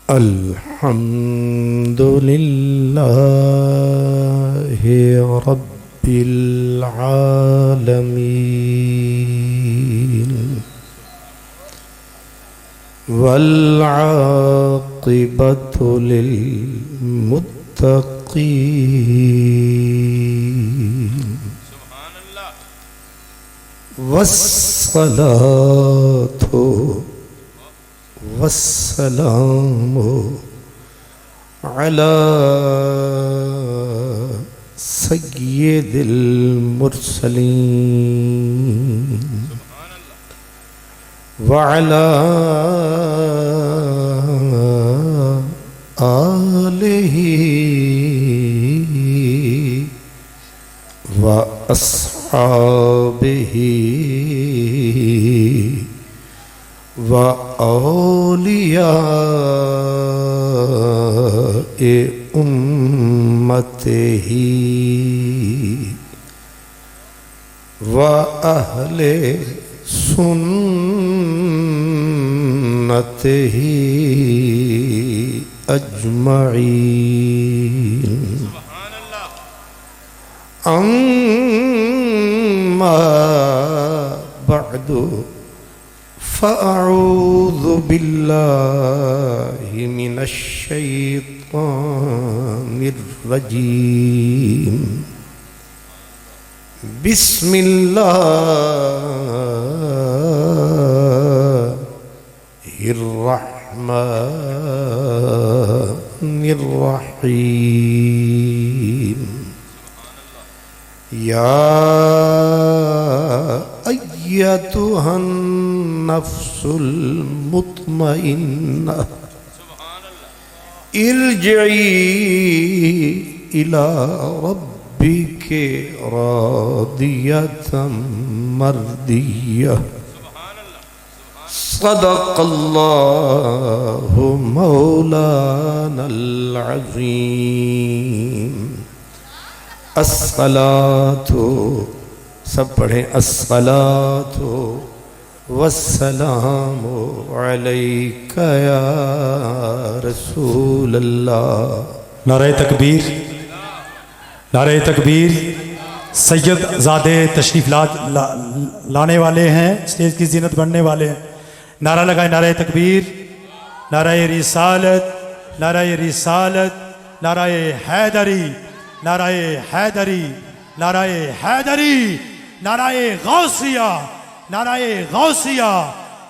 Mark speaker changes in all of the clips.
Speaker 1: अल्हम्दुलिल्लाहि रब्बिल आलमीन वल आक़िबतु लिल मुत्तक़ीन वस्सलातु वस्सलामु अला सय्यिदिल मुरसलीन व अला आलिही व अस्हाबिही व औलियाए उम्मतिही व अहले सुन्नतिही अजमईन। अम्मा बअदु फ़अऊज़ु बिल्लाहि मिनश शैतानिर रजीम। बिस्मिल्लाहिर रहमानिर रहीम। या अय्यतुहन नफ्सुल मुत्मइन्ना इरजिई इला रब्बिके रादियतम मर्दिया। सदक़ल्लाहु मौलानल अज़ीम। अस्सलातु, सब पढ़ें, अस्सलातु वस्सलामु अलैका या रसूल अल्लाह।
Speaker 2: नारे तकबीर, नारे तकबीर। सैयद ज़ादे तशरीफ़ लाने वाले हैं, स्टेज की जीनत बनने वाले हैं। नारा लगाए, नारे तकबीर, नारे रिसालत, नारे रिसालत, नारे हैदरी, नारे हैदरी, नारे हैदरी, नारे गौसिया, नाराए गौसिया।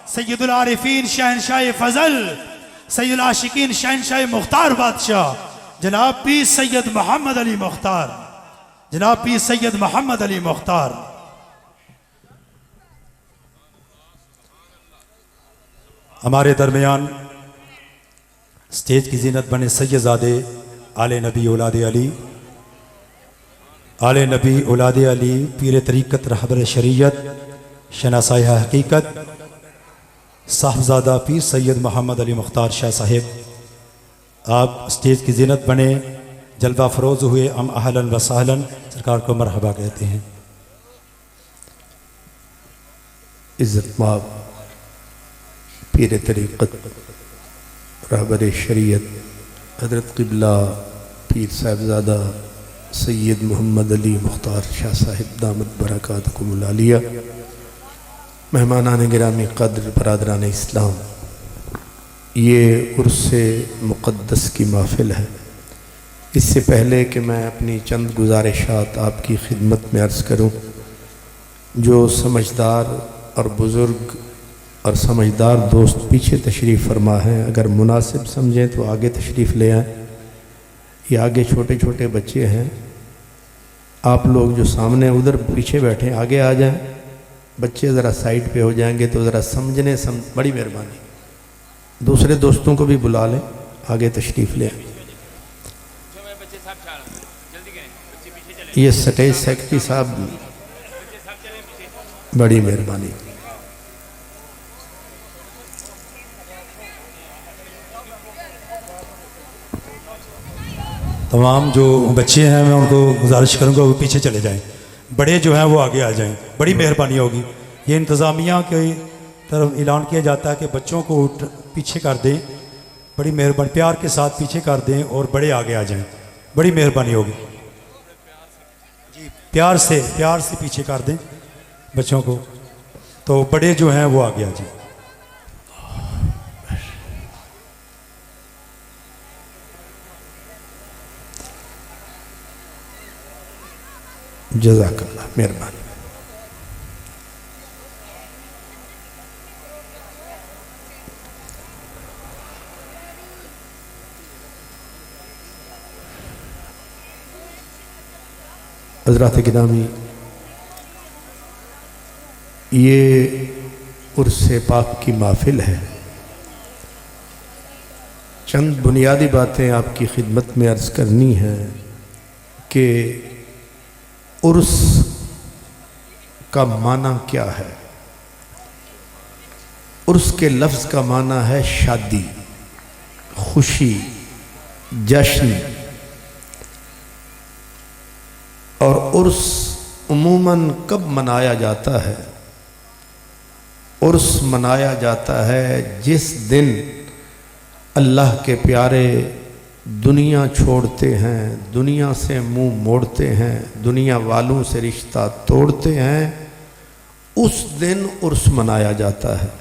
Speaker 2: सैयदुल आरिफीन शहनशाह फजल, सैयदुल आशिकीन शहनशाह मुख्तार बादशाह जनाब पीर सैयद मोहम्मद अली मुख्तार, जनाब पीर सैयद मोहम्मद अली मुख्तार। हमारे दरमियान स्टेज की जीनत बने सैयदजादे आले नबी औलादे अली, आले नबी औलादे अली, पीर तरीक़त रहबर शरीयत शनासाय हकीकत साहबजादा पीर सैयद मोहम्मद अली मुख्तार शाह साहिब, आप स्टेज की जीनत बने, जलवा फरोज हुए। हम अहलन व सहलन सरकार को मरहबा कहते हैं।
Speaker 1: इज़्ज़तमाब पीर तरीक़त रहबर शरीयत हज़रत क़िबला पीर साहिबज़ादा सैयद मोहम्मद अली मुख्तार शाह साहिब दामत बरकातकुमुल आलिया, मेहमानान गिरामी क़द्र, बरादरान इस्लाम, ये उर्से मुक़द्दस की महफ़िल है। इससे पहले कि मैं अपनी चंद गुजारिशात आपकी खिदमत में अर्ज़ करूं, जो समझदार और बुज़ुर्ग और समझदार दोस्त पीछे तशरीफ़ फरमा हैं, अगर मुनासिब समझें तो आगे तशरीफ़ ले आएँ। ये आगे छोटे छोटे बच्चे हैं, आप लोग जो सामने उधर पीछे बैठे आगे आ जाएं। बच्चे ज़रा साइड पे हो जाएंगे तो ज़रा समझने बड़ी मेहरबानी। दूसरे दोस्तों को भी बुला लें, आगे तशरीफ़ ले आएं। ये स्टेज सेक्रेटरी साहब, बड़ी मेहरबानी।
Speaker 2: तमाम जो बच्चे हैं मैं उनको गुजारिश करूँगा वो पीछे चले जाएं, बड़े जो हैं वो आगे आ जाएं, बड़ी मेहरबानी होगी। ये इंतज़ामिया की तरफ ऐलान किया जाता है कि बच्चों को पीछे कर दें बड़ी मेहरबानी, प्यार के साथ पीछे कर दें और बड़े आगे आ जाएं, बड़ी मेहरबानी होगी जी। प्यार से पीछे कर दें बच्चों को, तो बड़े जो हैं वो आगे आ जाएं।
Speaker 1: जज़ाकल्लाह, मेहरबानी। हज़रात गिरामी, ये उर्से पाक की महफिल है। चंद बुनियादी बातें आपकी खिदमत में अर्ज़ करनी है कि उर्स का माना क्या है। उर्स के लफ्ज़ का माना है शादी, खुशी, जश्न। और उर्स उमूमन कब मनाया जाता है? उर्स मनाया जाता है जिस दिन अल्लाह के प्यारे दुनिया छोड़ते हैं, दुनिया से मुंह मोड़ते हैं, दुनिया वालों से रिश्ता तोड़ते हैं, उस दिन उर्स मनाया जाता है।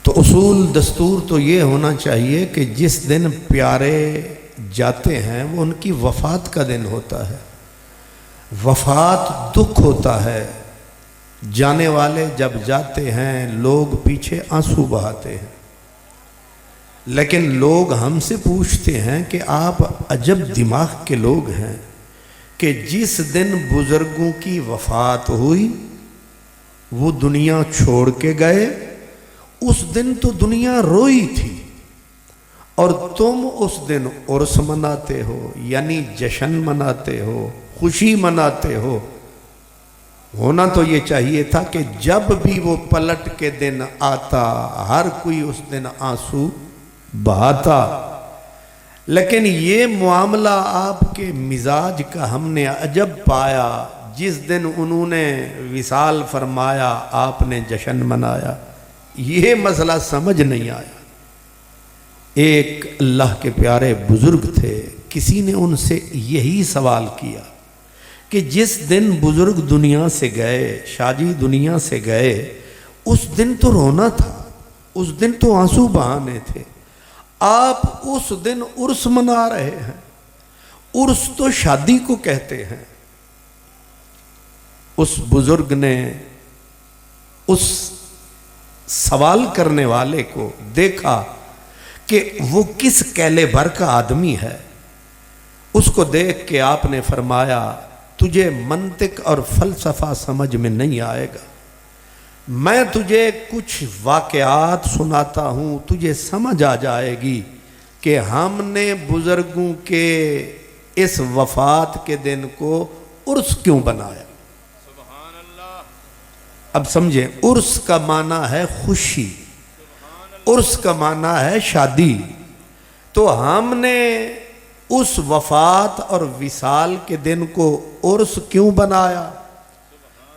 Speaker 1: तो उसूल दस्तूर तो ये होना चाहिए कि जिस दिन प्यारे जाते हैं वो उनकी वफ़ात का दिन होता है। वफ़ात दुख होता है। जाने वाले जब जाते हैं लोग पीछे आंसू बहाते हैं, लेकिन लोग हमसे पूछते हैं कि आप अजब दिमाग के लोग हैं कि जिस दिन बुज़ुर्गों की वफ़ात हुई वो दुनिया छोड़ के गए, उस दिन तो दुनिया रोई थी और तुम उस दिन उर्स मनाते हो, यानी जश्न मनाते हो, खुशी मनाते हो। होना तो ये चाहिए था कि जब भी वो पलट के दिन आता हर कोई उस दिन आंसू बहाता। लेकिन ये मामला आपके मिजाज का हमने अजब पाया। जिस दिन उन्होंने विसाल फरमाया आपने जश्न मनाया। ये मसला समझ नहीं आया। एक अल्लाह के प्यारे बुजुर्ग थे, किसी ने उनसे यही सवाल किया कि जिस दिन बुजुर्ग दुनिया से गए, शाजी दुनिया से गए, उस दिन तो रोना था, उस दिन तो आंसू बहाने थे, आप उस दिन उर्स मना रहे हैं। उर्स तो शादी को कहते हैं। उस बुजुर्ग ने उस सवाल करने वाले को देखा कि वो किस कैलेबर का आदमी है। उसको देख के आपने फरमाया, तुझे मंतिक और फलसफा समझ में नहीं आएगा, मैं तुझे कुछ वाक़यात सुनाता हूँ, तुझे समझ आ जाएगी कि हमने बुजुर्गों के इस वफ़ात के दिन को उर्स क्यों बनाया। सुभान अल्लाह। अब समझे, उर्स का माना है खुशी, उर्स का माना है शादी। तो हमने उस वफ़ात और विसाल के दिन को उर्स क्यों बनाया?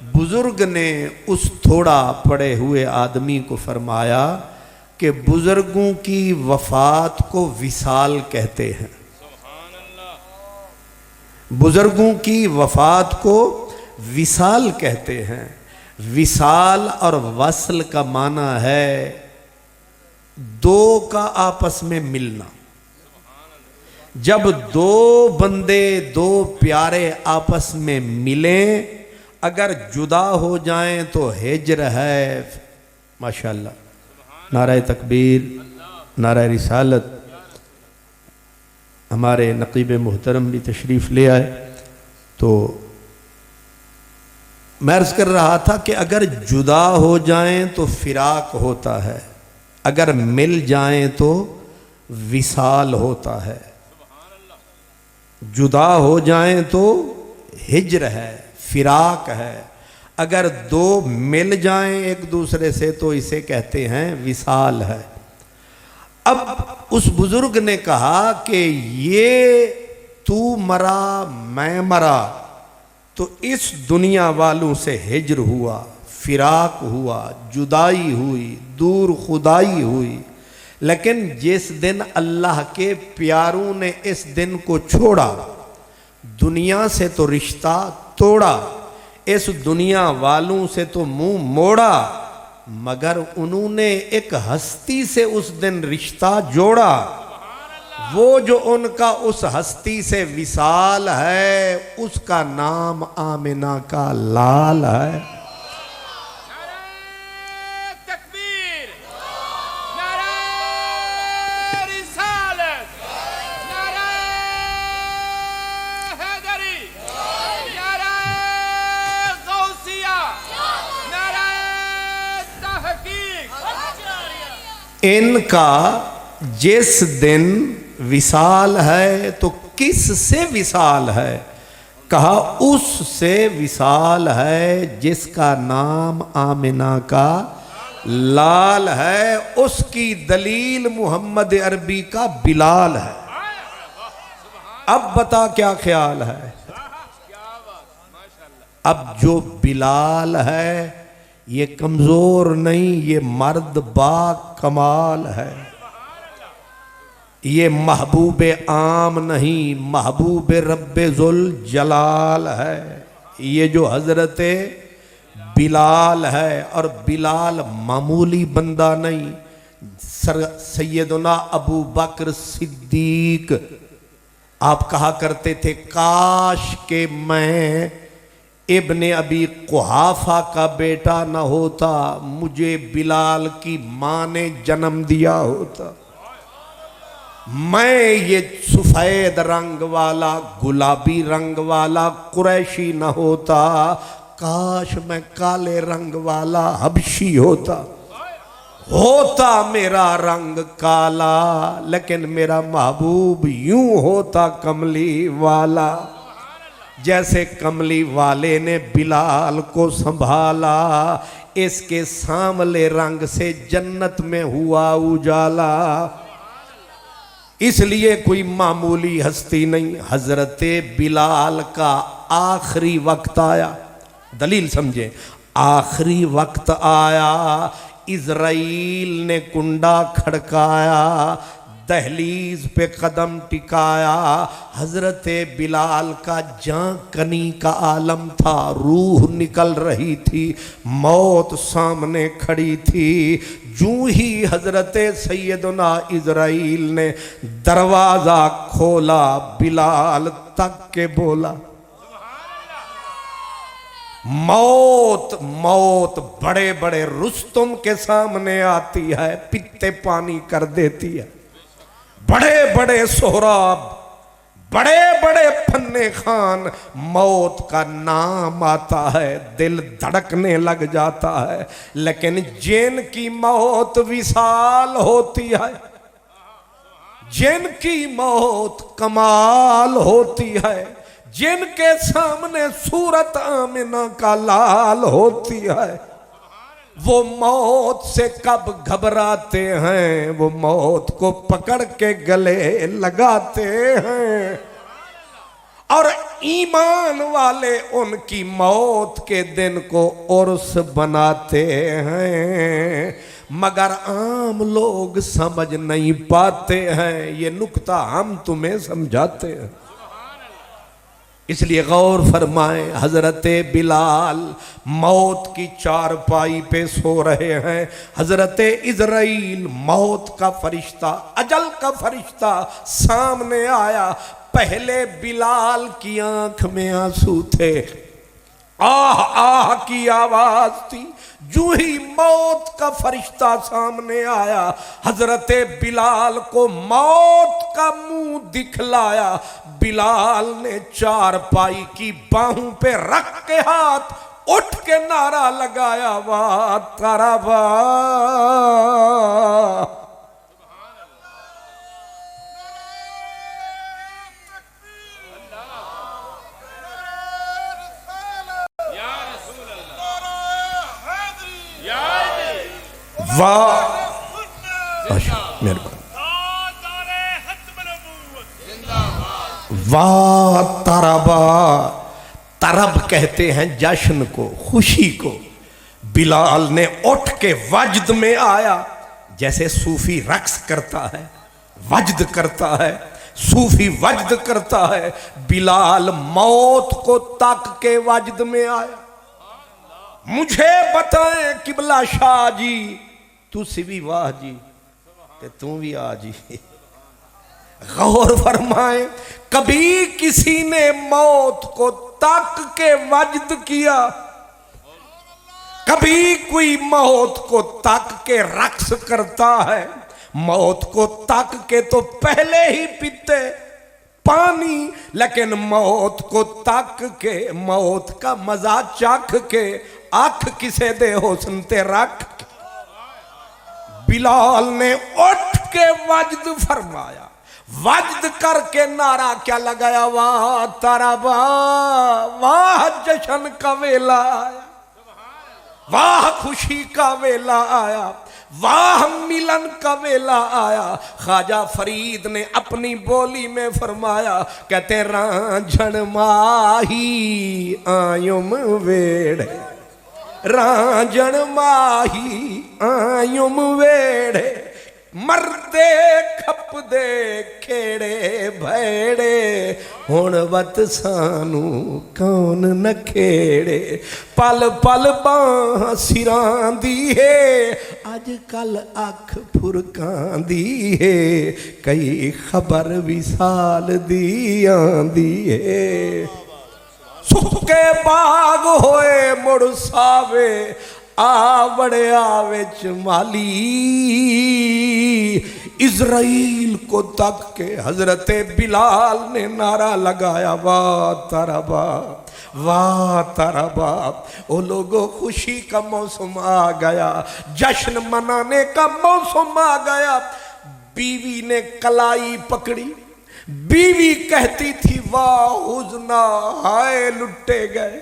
Speaker 1: बुजुर्ग ने उस थोड़ा पड़े हुए आदमी को फरमाया कि बुजुर्गों की वफ़ात को विसाल कहते हैं। बुजुर्गों की वफ़ात को विसाल कहते हैं। विसाल और वसल का माना है दो का आपस में मिलना। जब दो बंदे, दो प्यारे आपस में मिलें, अगर जुदा हो जाएं तो हिज्र है। माशाअल्लाह, नाराए तकबीर, नाराए रिसालत। हमारे नकीब मुहतरम भी तशरीफ़ ले आए। तो मैं अर्ज़ कर रहा था कि अगर जुदा हो जाएं तो फिराक होता है, अगर मिल जाएं तो विसाल होता है। जुदा हो जाएं तो हिज्र है, फिराक है। अगर दो मिल जाएं एक दूसरे से तो इसे कहते हैं विसाल है। अब उस बुजुर्ग ने कहा कि ये तू मरा, मैं मरा, तो इस दुनिया वालों से हिज्र हुआ, फिराक हुआ, जुदाई हुई, दूर खुदाई हुई, लेकिन जिस दिन अल्लाह के प्यारों ने इस दिन को छोड़ा, दुनिया से तो रिश्ता तोड़ा, इस दुनिया वालों से तो मुंह मोड़ा, मगर उन्होंने एक हस्ती से उस दिन रिश्ता जोड़ा। वो जो उनका उस हस्ती से विसाल है, उसका नाम आमिना का लाल है। इनका जिस दिन विशाल है तो किस से विशाल है? कहा उससे विशाल है जिसका नाम आमिना का लाल है। उसकी दलील मोहम्मद अरबी का बिलाल है। अब बता क्या ख्याल है? अब जो बिलाल है ये कमजोर नहीं, ये मर्द बा कमाल है। ये महबूब आम नहीं, महबूब रब्बे जुल जलाल है। ये जो हजरत बिलाल है, और बिलाल मामूली बंदा नहीं, सैयदना अबू बकर सिद्दीक आप कहा करते थे, काश के मैं इब्ने अबी कुहाफा का बेटा न होता, मुझे बिलाल की माँ ने जन्म दिया होता। मैं ये सफेद रंग वाला, गुलाबी रंग वाला कुरैशी न होता, काश मैं काले रंग वाला हबशी होता। होता मेरा रंग काला, लेकिन मेरा महबूब यूं होता कमली वाला। जैसे कमली वाले ने बिलाल को संभाला, इसके सांवले रंग से जन्नत में हुआ उजाला। इसलिए कोई मामूली हस्ती नहीं। हजरत बिलाल का आखिरी वक्त आया, दलील समझे, आखिरी वक्त आया, इज़राइल ने कुंडा खड़काया, दहलीज पे कदम टिकाया। हजरत बिलाल का जां कनी का आलम था, रूह निकल रही थी, मौत सामने खड़ी थी। जूं ही हजरत सैयदना इज़राइल ने दरवाजा खोला, बिलाल तक के बोला, मौत मौत बड़े बड़े रुस्तुम के सामने आती है, पित्ते पानी कर देती है। बड़े बड़े सोहराब, बड़े बड़े फन्ने खान, मौत का नाम आता है दिल धड़कने लग जाता है। लेकिन जिनकी मौत विशाल होती है, जिनकी मौत कमाल होती है, जिनके सामने सूरत आमिना का लाल होती है, वो मौत से कब घबराते हैं, वो मौत को पकड़ के गले लगाते हैं। और ईमान वाले उनकी मौत के दिन को उर्स बनाते हैं, मगर आम लोग समझ नहीं पाते हैं। ये नुक्ता हम तुम्हें समझाते हैं, इसलिए गौर फरमाएं। हजरत बिलाल मौत की चारपाई पे सो रहे हैं। हजरत इज़राइल मौत का फरिश्ता, अजल का फरिश्ता सामने आया। पहले बिलाल की आंख में आंसू थे, आह आह की आवाज थी। जो ही मौत का फरिश्ता सामने आया, हजरत बिलाल को मौत का मुंह दिखलाया। बिलाल ने चारपाई की बाहों पे रख के हाथ उठ के नारा लगाया, वाह तारा वाह। वाह वाह तरबा। तरब कहते हैं जश्न को, खुशी को। बिलाल ने उठ के वजद में आया, जैसे सूफी रक्स करता है, वजद करता है, सूफी वजद करता है। बिलाल मौत को तक के वजद में आया। मुझे बताएं किबला शाह जी, तुसी भी वाह जी ते तू भी आ जी। गौर फरमाए, कभी किसी ने मौत को तक के वजद किया? कभी कोई मौत को तक के रक्स करता है? मौत को तक के तो पहले ही पीते पानी, लेकिन मौत को तक के, मौत का मजा चख के आंख किसे दे हुस्न ते रख के। बिलाल ने उठ के वजद फरमाया, वजद करके नारा क्या लगाया, वाह तारा वाह, वाह जश्न का वेला आया, वाह खुशी का वेला आया, वाह मिलन का वेला आया। ख्वाजा फरीद ने अपनी बोली में फरमाया, कहते रांझण माही आयुम वेड़े, रांझण माही आयुम वेड़े, मरदे खप दे खेड़े भैड़े, हुण वत सानू कौन न खेड़े। पल पल बां सिरां दी है, अज कल अख फुरकां दी है, कई खबर विसाल दी आंदी है। सुके बाग होए मुड़ सावे, आवड़िया विच माली। इज़राइल को तक के हजरते बिलाल ने नारा लगाया, वाह तारा बाप, वाह तारा बाप। ओ लोगों, खुशी का मौसम आ गया, जश्न मनाने का मौसम आ गया। बीवी ने कलाई पकड़ी, बीवी कहती थी, वाह हुज़ना, हाय लुटे गए।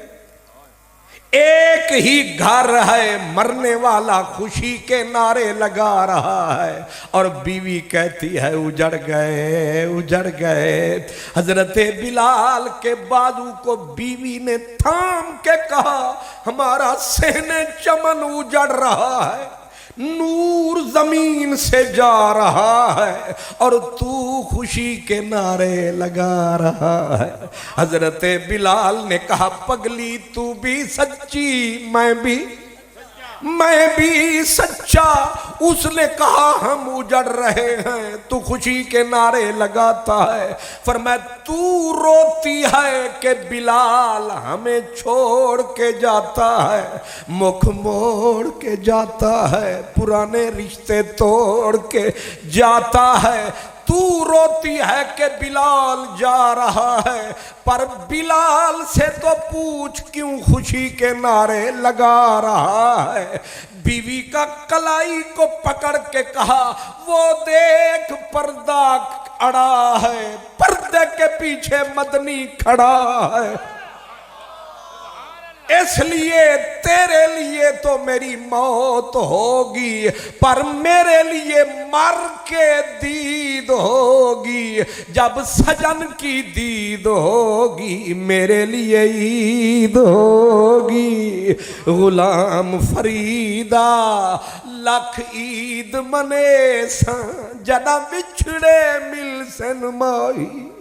Speaker 1: एक ही घर है, मरने वाला खुशी के नारे लगा रहा है, और बीवी कहती है उजड़ गए, उजड़ गए। हजरते बिलाल के बाजू को बीवी ने थाम के कहा, हमारा सहने चमन उजड़ रहा है, नूर जमीन से जा रहा है, और तू खुशी के नारे लगा रहा है। हजरते बिलाल ने कहा, पगली तू भी सच्ची, मैं भी सच्चा। उसने कहा, हम उजड़ रहे हैं, तू खुशी के नारे लगाता है। फरमाया, तू रोती है कि बिलाल हमें छोड़ के जाता है, मुख मोड़ के जाता है, पुराने रिश्ते तोड़ के जाता है। तू रोती है कि बिलाल जा रहा है, पर बिलाल से तो पूछ क्यों खुशी के नारे लगा रहा है। बीवी का कलाई को पकड़ के कहा, वो देख पर्दा अड़ा है, पर्दे के पीछे मदनी खड़ा है, इसलिए तेरे लिए तो मेरी मौत होगी, पर मेरे लिए मर के दीद होगी। जब सजन की दीद होगी, मेरे लिए ईद होगी। गुलाम फरीदा लख ईद मने सा, जना बिछड़े मिल सन माही।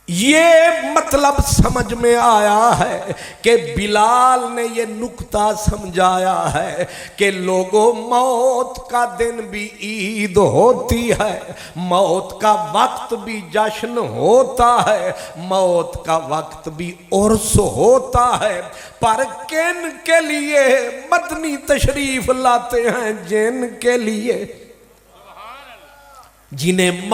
Speaker 1: ये मतलब समझ में आया है कि बिलाल ने ये नुक्ता समझाया है कि लोगों, मौत का दिन भी ईद होती है, मौत का वक्त भी जश्न होता है, मौत का वक्त भी उर्स होता है। पर किन के लिए मदनी तशरीफ लाते हैं? जिन के लिए जिन्हें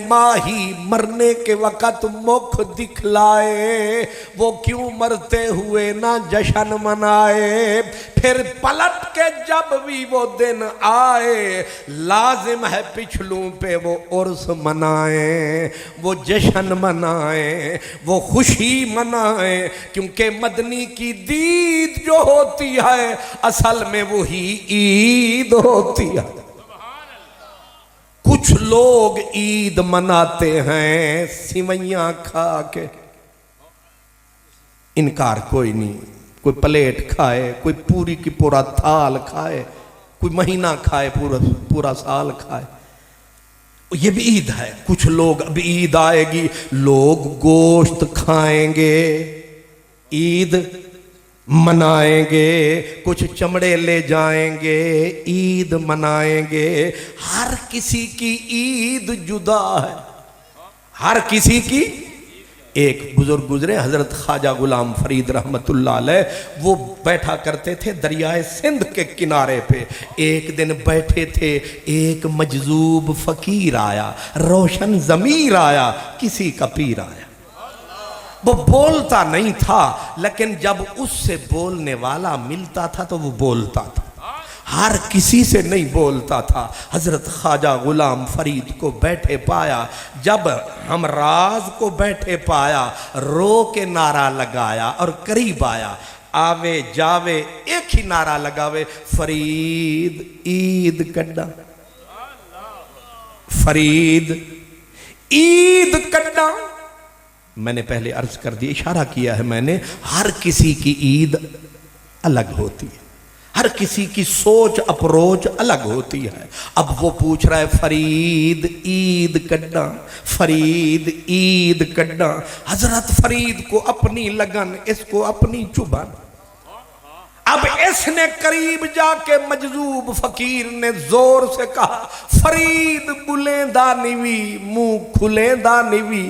Speaker 1: माही मरने के वक़्त मुख दिखलाए, वो क्यों मरते हुए ना जश्न मनाए। फिर पलट के जब भी वो दिन आए, लाजिम है पिछलू पे वो उर्स मनाए, वो जश्न मनाए, वो खुशी मनाए, क्योंकि मदनी की दीद जो होती है असल में वही ईद होती है। कुछ लोग ईद मनाते हैं सिवैयां खा के, इनकार कोई नहीं। कोई प्लेट खाए, कोई पूरी की पूरा थाल खाए, कोई महीना खाए, पूरा पूरा साल खाए, ये भी ईद है। कुछ लोग, अब ईद आएगी, लोग गोश्त खाएंगे, ईद मनाएंगे, कुछ चमड़े ले जाएंगे, ईद मनाएंगे। हर किसी की ईद जुदा है, हर किसी की। एक बुजुर्ग गुजरे, हजरत ख्वाजा गुलाम फरीद रहमतुल्लाह अलैह, वो बैठा करते थे दरियाए सिंध के किनारे पे। एक दिन बैठे थे, एक मजजूब फकीर आया, रोशन जमीर आया, किसी का पीर आया। वो बोलता नहीं था, लेकिन जब उससे बोलने वाला मिलता था तो वो बोलता था। हर किसी से नहीं बोलता था। हजरत ख्वाजा गुलाम फरीद को बैठे पाया, जब हम राज को बैठे पाया, रो के नारा लगाया और करीब आया। आवे जावे एक ही नारा लगावे, फरीद ईद कड्डा, फरीद ईद कड्डा। मैंने पहले अर्ज कर दिया, इशारा किया है मैंने, हर किसी की ईद अलग होती है, हर किसी की सोच अप्रोच अलग होती है। अब वो पूछ रहा है फरीद ईद कड्डा, फरीद ईद कड्डा। हजरत फरीद को अपनी लगन, इसको अपनी चुभन। अब इसने करीब जाके मजजूब फकीर ने जोर से कहा, फरीद बुलेंदा निवी, मुंह खुलेंदा निवी,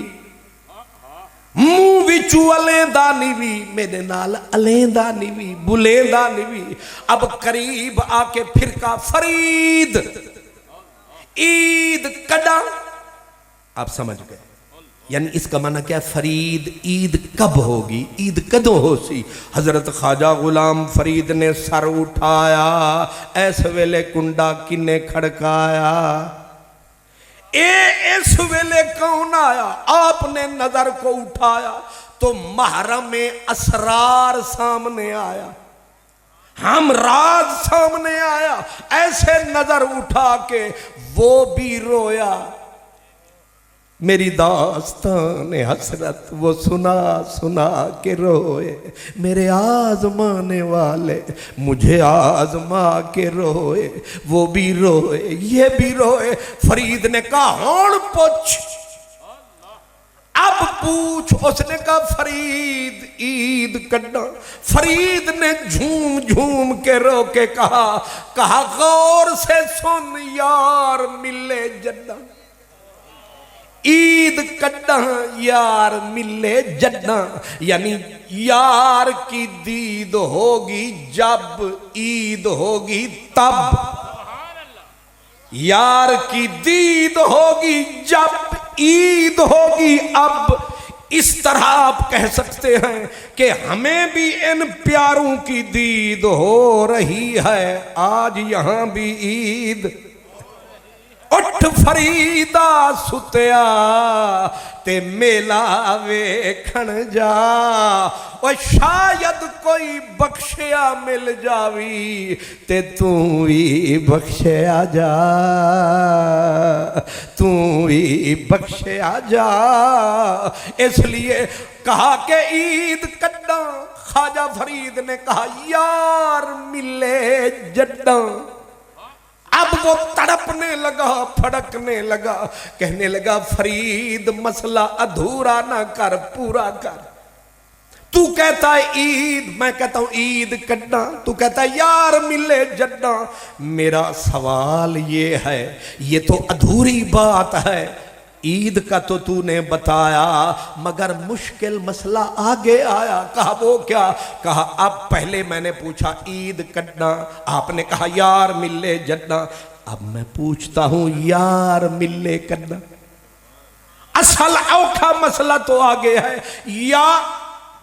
Speaker 1: मुंह विचू अलेंदा निवी, मेरे नाल अलेंदा निवी, बुलेंदा निवी। अब करीब आके फिर कहा, फरीद ईद कदा। आप समझ गए, यानी इसका माना क्या, फरीद ईद कब होगी, ईद कदों होसी। हजरत ख्वाजा गुलाम फरीद ने सर उठाया, ऐस वेले कुंडा किन्ने खड़काया, इस वेले कौन आया। आपने नजर को उठाया तो महरम असरार सामने आया, हम राज सामने आया। ऐसे नजर उठा के वो भी रोया, मेरी दास्तान हसरत वो सुना सुना के रोए, मेरे आजमाने वाले मुझे आजमा के रोए, वो भी रोए ये भी रोए। फरीद ने कहा, हौण पूछ, अब पूछ। उसने कहा, फरीद ईद कड्डा। फरीद ने झूम झूम के रो के कहा, गौर से सुन यार मिले जड्डा, ईद कड्डा यार मिले जड्डा। यानी यार की दीद होगी जब, ईद होगी तब। यार की दीद होगी जब, ईद होगी अब। इस तरह आप कह सकते हैं कि हमें भी इन प्यारों की दीद हो रही है, आज यहां भी ईद। उठ फरीदा सुतिया ते मेला वेखण जा, और शायद कोई बख्शिया मिल जावी ते तू भी बख्शिया जा, तू भी बख्शिया जा। इसलिए कहा कि ईद कड्डा। ख्वाजा फरीद ने कहा, यार मिले जड्डा। अब वो तड़पने लगा, फड़कने लगा, कहने लगा, फरीद मसला अधूरा ना कर, पूरा कर। तू कहता है ईद, मैं कहता हूं ईद कड्डा, तू कहता है यार मिले जड्डा। मेरा सवाल ये है, ये तो अधूरी बात है, ईद का तो तूने बताया, मगर मुश्किल मसला आगे आया। कहा वो क्या? कहा अब पहले मैंने पूछा ईद कड्डा, आपने कहा यार मिले जड्डा। अब मैं पूछता हूं यार मिले कड्डा, असल औखा मसला तो आगे है। या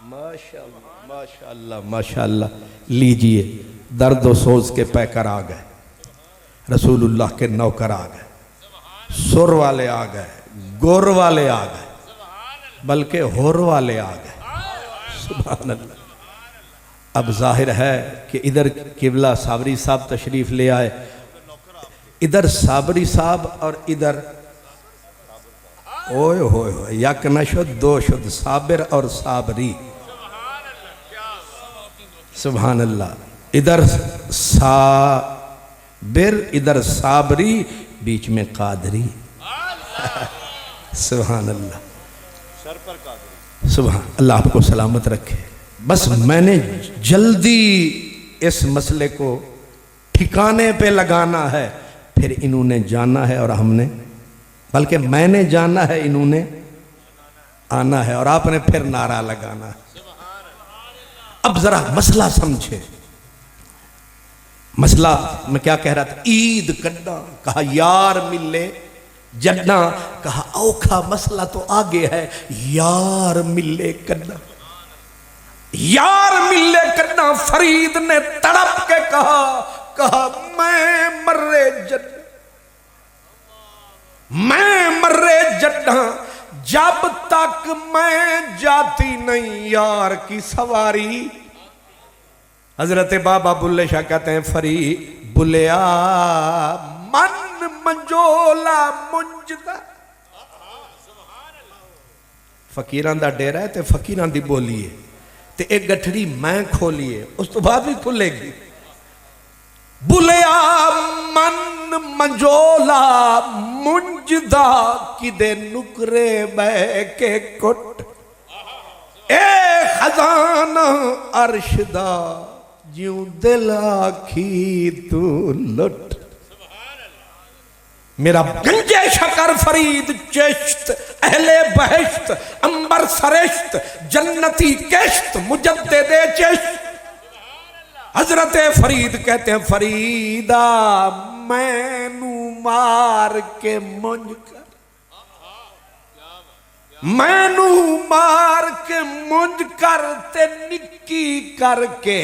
Speaker 1: माशाअल्लाह माशाअल्लाह माशाअल्लाह, लीजिए दर्द सोच के पैकर आ गए, रसूलुल्लाह के नौकर आ गए, सुर वाले आ गए, गोर वाले आ गए, बल्कि होर वाले आ गए। सुभान अल्लाह। अब जाहिर है कि इधर किबला साबरी साहब तशरीफ ले आए, इधर साबरी साहब और इधर ओए होए होए, यक न शुद्ध दो शुद्ध, साबिर और साबरी। सुभान अल्लाह। इधर साबिर इधर साबरी, बीच में कादरी। सुभान अल्लाह, सुभान अल्लाह आपको सलामत रखे। बस मैंने जल्दी इस मसले को ठिकाने पे लगाना है, फिर इन्होंने जाना है और हमने, बल्कि मैंने जाना है, इन्होंने आना है और आपने फिर नारा लगाना है। अब जरा मसला समझे। मसला मैं क्या कह रहा था, ईद कड्डा, कहा यार मिले जन्ना, कहा औखा मसला तो आगे है, यार मिले कन्ना, यार मिले कन्ना। फरीद ने तड़प के कहा मैं मर्रे जन्ना, मैं मर्रे जन्ना, जब तक मैं जाती नहीं यार की सवारी। हजरत बाबा बुल्ले शाह कहते हैं, फरी बुलिया मन मंजोला मुंजदा। फकीरां दा डेरा है ते फकीरां दी बोली है, ते एक गठड़ी मैं खोली है, उस तो बाद भी खुलेगी। बुलिया मन मंजोला मुंजदा, किदे नुकरे बह के कुट, ए खजाना अरशदा, ज्यों दिल आखी तू लुट। मेरा गंजे शकर फरीद चिश्त, अहले बहश्त अंबर सरिश्त, जन्नती केश्त मुजद्दिदे चिश्त। हजरत फरीद कहते हैं, फरीदा मैनू मार के मुंज कर, मैनू मार के मुंज कर, ते निक्की करके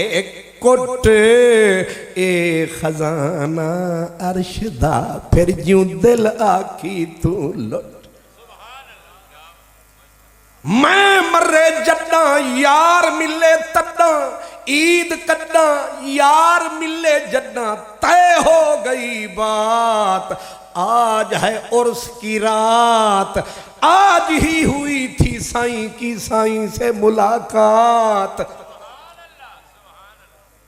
Speaker 1: कुट, ए खजाना अरशदा, फिर ज्यों दिल आखी तू लुट। मैं मर्रे जड्डा यार मिले तड्डा, ईद कड्डा यार मिले जड्डा, तय हो गई बात, आज है उर्स की रात, आज ही हुई थी साईं की साईं से मुलाकात।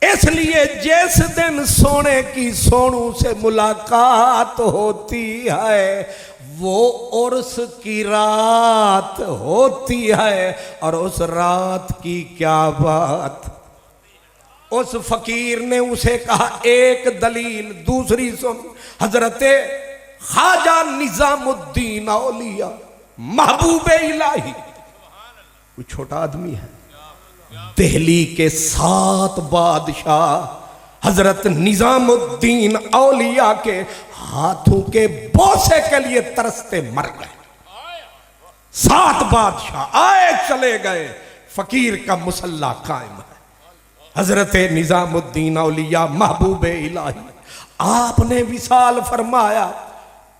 Speaker 1: इसलिए जिस दिन सोने की सोनू से मुलाकात होती है, वो उर्स की रात होती है। और उस रात की क्या बात, उस फकीर ने उसे कहा एक दलील, दूसरी सुन। हजरते ख्वाजा निजामुद्दीन औलिया महबूबे इलाही, कोई छोटा आदमी है, दिल्ली के 7 बादशाह हजरत निजामुद्दीन औलिया के हाथों के बोसे के लिए तरसते मर गए। 7 बादशाह आए चले गए, फकीर का मुसल्ला कायम है। हजरत निजामुद्दीन औलिया महबूबे इलाही, आपने विसाल फरमाया,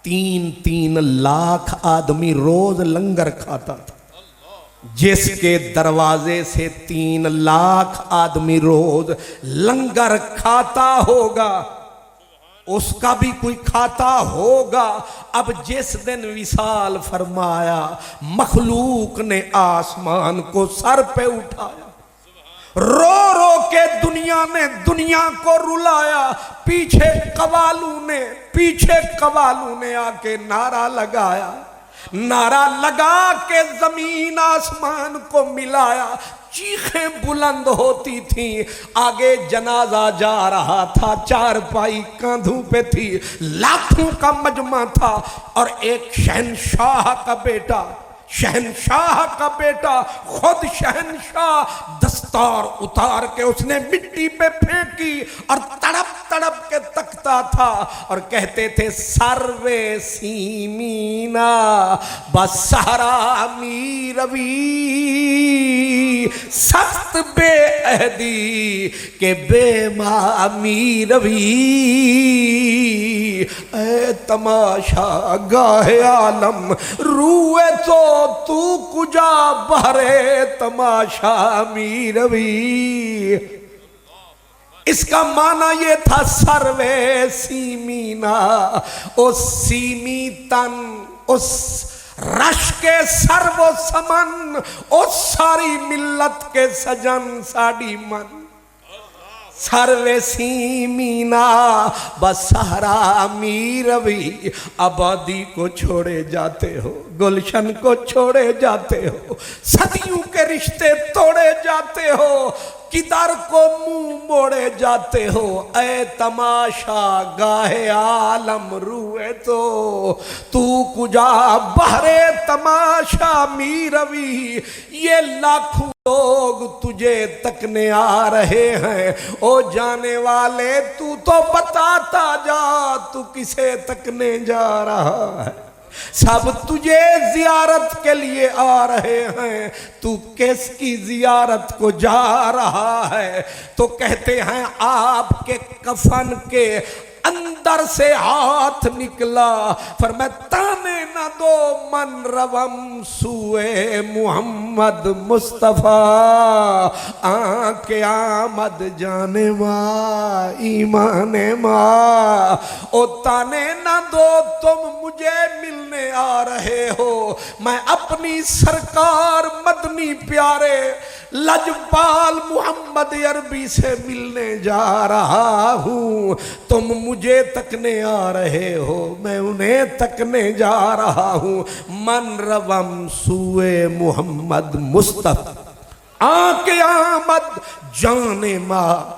Speaker 1: 3-3 लाख आदमी रोज लंगर खाता था। जिसके दरवाजे से 3 लाख आदमी रोज लंगर खाता होगा, उसका भी कोई खाता होगा। अब जिस दिन विसाल फरमाया, मखलूक ने आसमान को सर पे उठाया, रो रो के दुनिया ने दुनिया को रुलाया। पीछे कवालू ने आके नारा लगाया, नारा लगा के जमीन आसमान को मिलाया। चीखें बुलंद होती थी, आगे जनाजा जा रहा था, चारपाई कांधों पे थी, लाखों का मजमा था। और एक शहनशाह का बेटा, शहनशाह का बेटा, खुद शहनशाह, दस्तार उतार के उसने मिट्टी पे फेंकी और तड़प तड़प के तकता था और कहते थे, सर्वे सीमीना बसारा मीरवी, सख्त बेअहदी के बेमा मीरवी। ए तमाशा गाहे आलम रूए तो तू कुजा बहरे तमाशा मीरवी। इसका माना ये था, सर्वे सीमीना, उस सीमी तन, उस रश के सर्वो समन, उस सारी मिल्लत के सजन साड़ी मन। सर्वेसी मीना बसहरा मीरवी, आबादी को छोड़े जाते हो, गुलशन को छोड़े जाते हो, सदियों के रिश्ते तोड़े जाते हो, किधर को मुंह मोड़े जाते हो। ऐ तमाशा गाहे आलम रूए तो तू कुजा बहरे तमाशा मीरवी, ये लाखों लोग तुझे तकने आ रहे हैं। ओ जाने वाले तू तो बताता जा तू किसे तकने जा रहा है। सब तुझे जियारत के लिए आ रहे हैं, तू किसकी जियारत को जा रहा है। तो कहते हैं आपके कफन के अंदर से हाथ निकला, फरमाया ताने न दो मन रवम सुए मोहम्मद मुस्तफा, आके आमद जाने माँ ईमाने माँ। ओ ताने न दो तुम मुझे मिलने आ रहे हो, मैं अपनी सरकार मदनी प्यारे लजपाल मोहम्मद अरबी से मिलने जा रहा हूँ। तुम मुझे तकने आ रहे हो, मैं उन्हें तकने जा रहा हूँ। मन रवम सुए मोहम्मद मुस्तफा, आके आमद जाने माँ।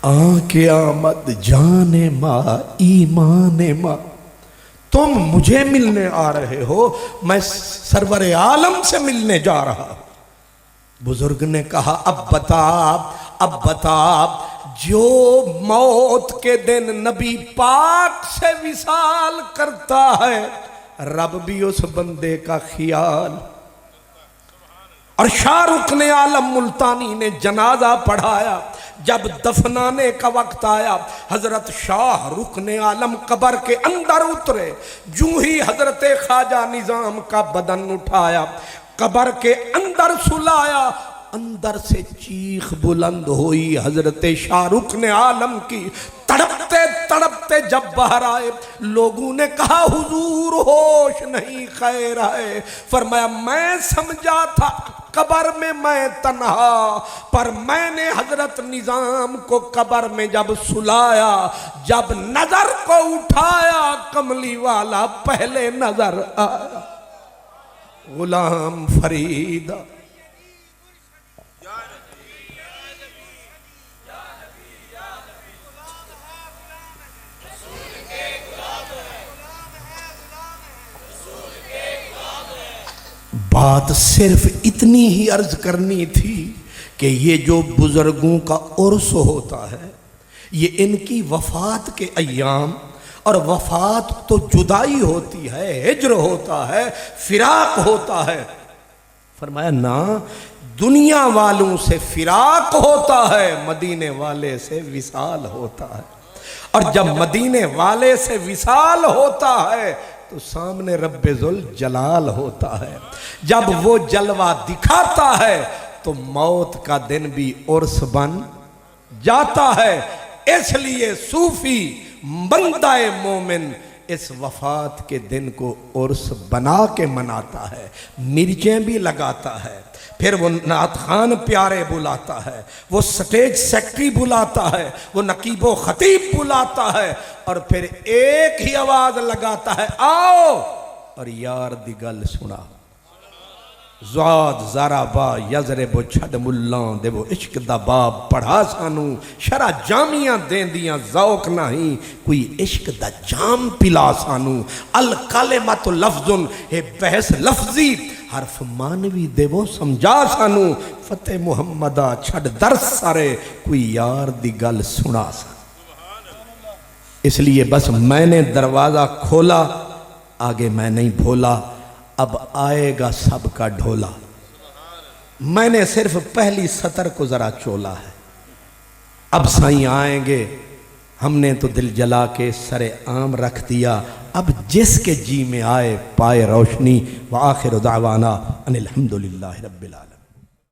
Speaker 1: आके आमद जाने माँ ईमाने माँ, तुम मुझे मिलने आ रहे हो, मैं सरवर आलम से मिलने जा रहा हूं। बुजुर्ग ने कहा अब बता जो मौत के दिन नबी पाक से विसाल करता है, रब भी उस बंदे का ख्याल। और शाहरुख ने आलम मुल्तानी ने जनाजा पढ़ाया। जब दफनाने का वक्त आया, हजरत शाहरुख ने आलम कब्र के अंदर उतरे। जूं ही हजरत ख्वाजा निजाम का बदन उठाया, कब्र के अंदर सुलाया, अंदर से चीख बुलंद हुई हजरत शाहरुख ने आलम की। तड़पते तड़पते जब बाहर आए, लोगों ने कहा हुजूर होश नहीं, खैर है। फरमाया मैं समझा था कब्र में मैं तन्हा, पर मैंने हजरत निजाम को कब्र में जब सुलाया, जब नजर को उठाया, कमली वाला पहले नजर आया, गुलाम फरीदा। बात सिर्फ इतनी ही अर्ज करनी थी कि ये जो बुजुर्गों का उर्स होता है, ये इनकी वफात के अय्याम, और वफात तो जुदाई होती है, हिज्र होता है, फिराक होता है। फरमाया ना, दुनिया वालों से फिराक होता है, मदीने वाले से विसाल होता है। और जब मदीने वाले से विसाल होता है तो सामने रब्बे-जुल जलाल होता है। जब वो जलवा दिखाता है तो मौत का दिन भी उर्स बन जाता है। इसलिए सूफी बंदाए मोमिन इस वफात के दिन को उर्स बना के मनाता है, मिर्चें भी लगाता है, फिर वो नात खान प्यारे बुलाता है, वो स्टेज सेक्रेटरी बुलाता है, वो नकीबो खतीब बुलाता है, और फिर एक ही आवाज लगाता है, आओ और यार दी गल सुना। ज़ाद ज़ारा बा यजरे बो छड़ मुल्लां दे वो इश्क दा बाब पढ़ा सानू, शरा जामियां देंदियां ज़ौक नहीं, कोई इश्क दा जाम पिला सानू। अल कालिमतु लफ्जुन, हे बहस लफ्जी, हरफ मानवी देवो समझा सानू। फतेह मुहम्मदा छड़ दर्स सारे, कोई यार दी गल सुना सा। इसलिए बस मैंने दरवाजा खोला, आगे मैं नहीं भोला, अब आएगा सबका ढोला। मैंने सिर्फ पहली सतर को जरा चोला है, अब साईं आएंगे, हमने तो दिल जला के सरे आम रख दिया। अब जिसके जी में आए पाए रोशनी। व आखिर दावाना अनिल हम्दुलिल्लाहि रब्बिल आलमीन।